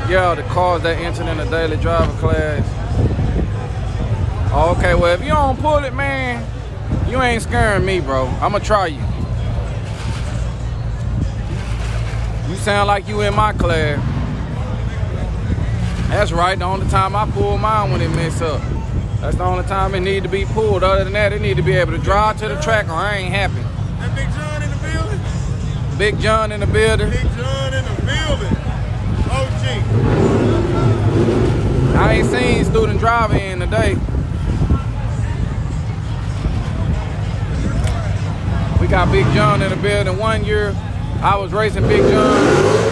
Yeah, the cars that entered in the daily driver class. Okay, well, if you don't pull it, man, you ain't scaring me, bro. I'ma try you. You sound like you in my class. That's right, the only time I pull mine when it mess up. That's the only time it need to be pulled. Other than that, it need to be able to drive to the track or I ain't happy. That Big John in the building? Big John in the building. Big John in the building. OG. I ain't seen student driver in today. We got Big John in the building. 1 year, I was racing Big John.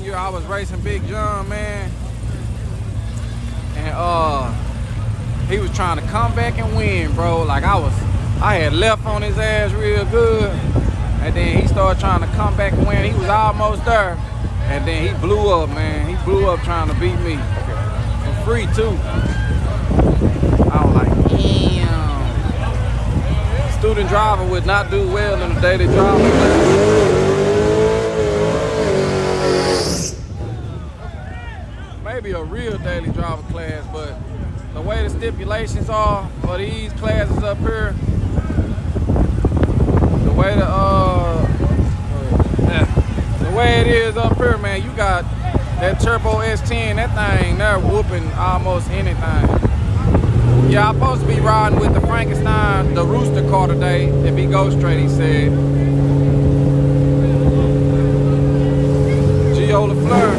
I was racing Big John, man, and he was trying to come back and win, bro. Like I had left on his ass real good, and then he started trying to come back and win. He was almost there, and then he blew up, man. He blew up trying to beat me for free too. I was like, damn. Student driver would not do well in the daily driver class. Maybe a real daily driver class, but the way the stipulations are for these classes up here, the way it is up here, man, you got that turbo S10, that thing there whooping almost anything. Yeah, I'm supposed to be riding with the Frankenstein, the rooster car today, if he goes straight, he said. Gio LaFleur.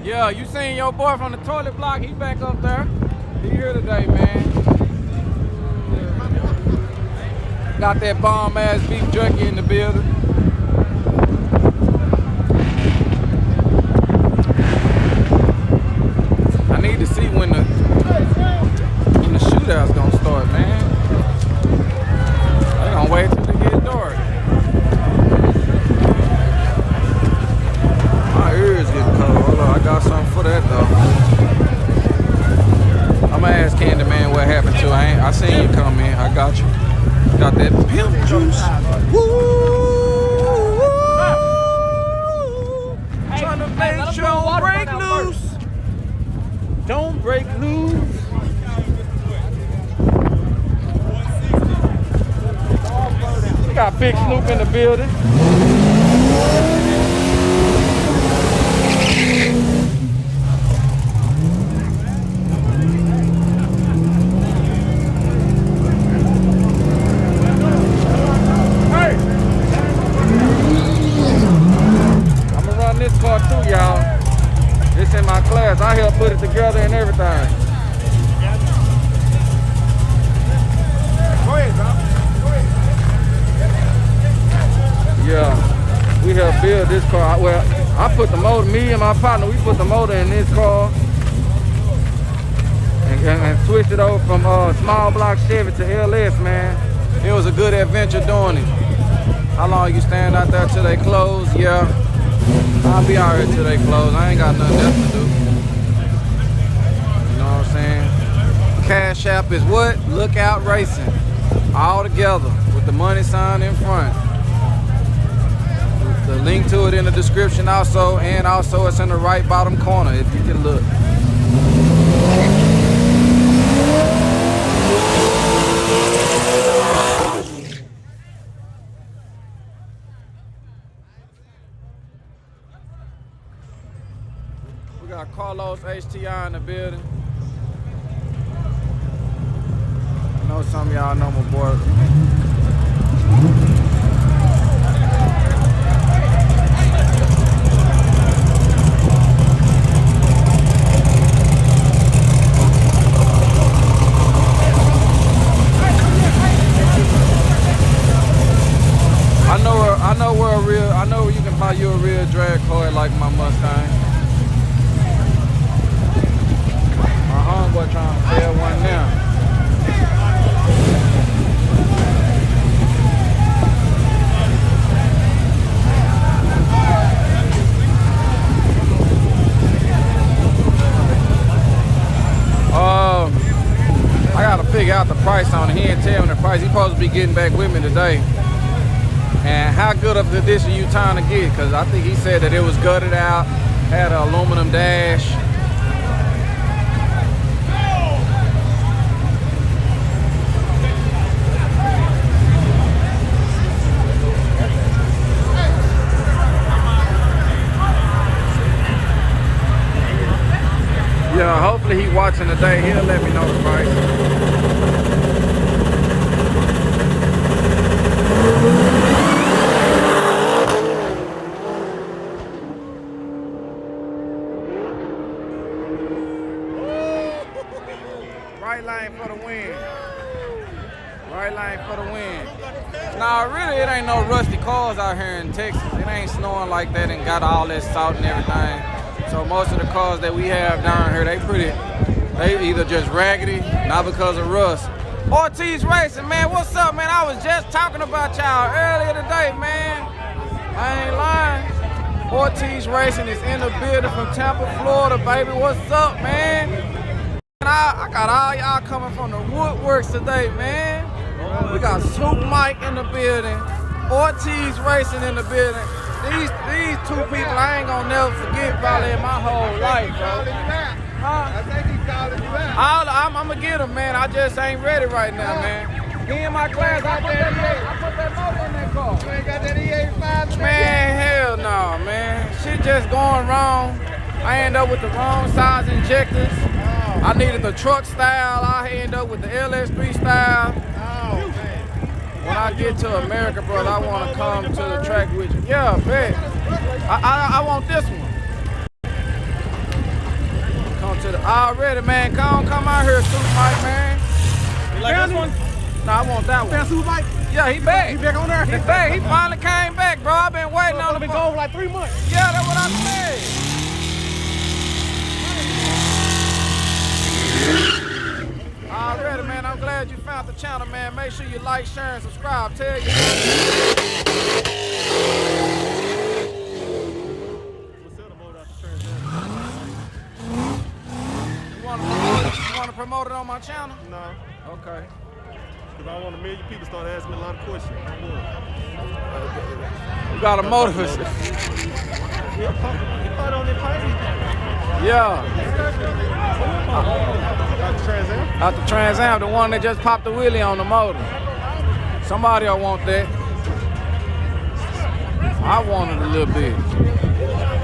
Yeah, you seen your boy from the toilet block, he back up there. He here today, man. Got that bomb ass beef jerky in the building. I need to see when the shootout's gonna start, man. They gonna wait till it get dark. My ears getting cold. Hold on, I got something for that though. I'ma ask Candyman what happened to. I seen you come in. I got you. Got that pimp juice. Woo! Trying to make sure don't break loose. Don't break loose. We got Big Snoop in the building. This car too, y'all. This in my class. I helped put it together and everything. Go ahead, bro. Go ahead. Yeah, we helped build this car. Well, I put the motor, me and my partner, we put the motor in this car and switched it over from small block Chevy to LS, man. It was a good adventure doing it. How long you stand out there till they close? Yeah. I'll be out here till they close. I ain't got nothing else to do. You know what I'm saying? Cash App is what? Lookout Racing. All together with the money sign in front. The link to it in the description also, and also it's in the right bottom corner if you can look. We got Carlos HTI in the building. I know some of y'all know my boy. I know where you can buy you a real drag car like my Mustang. My homeboy trying to sell one now. figure out the price on it. He didn't tell me the price. He supposed to be getting back with me today. And how good of a condition you trying to get? Because I think he said that it was gutted out, had an aluminum dash. Yeah, hopefully he watching today. He'll let me know the price. Right lane for the win. Right lane for the win. Nah, really, it ain't no rusty cars out here in Texas. It ain't snowing like that and got all that salt and everything. So most of the cars that we have down here, they either just raggedy, not because of rust. Ortiz Racing, man, what's up, man? I was just talking about y'all earlier today, man. I ain't lying. Ortiz Racing is in the building from Tampa, Florida, baby. What's up, man? I got all y'all coming from the woodworks today, man. We got Soup Mike in the building, Ortiz Racing in the building. These two people I ain't gonna never forget probably in my whole life, bro. Huh? I think he's calling you out. I'm gonna get him, man. I just ain't ready right now, man. He in my class. I put that motor in that car. You ain't got that E85? Man, hell no, man. Shit just going wrong. I end up with the wrong size injectors. I needed the truck style. I end up with the LS3 style. Oh, man. When I get to America, brother, I want to come to the track with you. Yeah, bet. I want this one. Come to the already, man. Come out here, Soup Mike, man. You like this one? No, I want that one. Soup Mike? Yeah, he back. He back on there? He back. He finally came back, bro. I've been waiting on him. Been gone for like 3 months. Yeah, that's what I said. Already, man. I'm glad you found the channel, man. Make sure you like, share, and subscribe. Tell your You want to promote it on my channel? No. Okay. Because I want a million people start asking me a lot of questions. You got a motor. You put on the page. Yeah. Got the Trans Am? Out the Trans Am, the one that just popped the wheelie on the motor. Somebody will want that. I want it a little bit.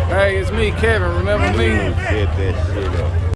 Hey, it's me, Kevin. Remember me? Get that shit up.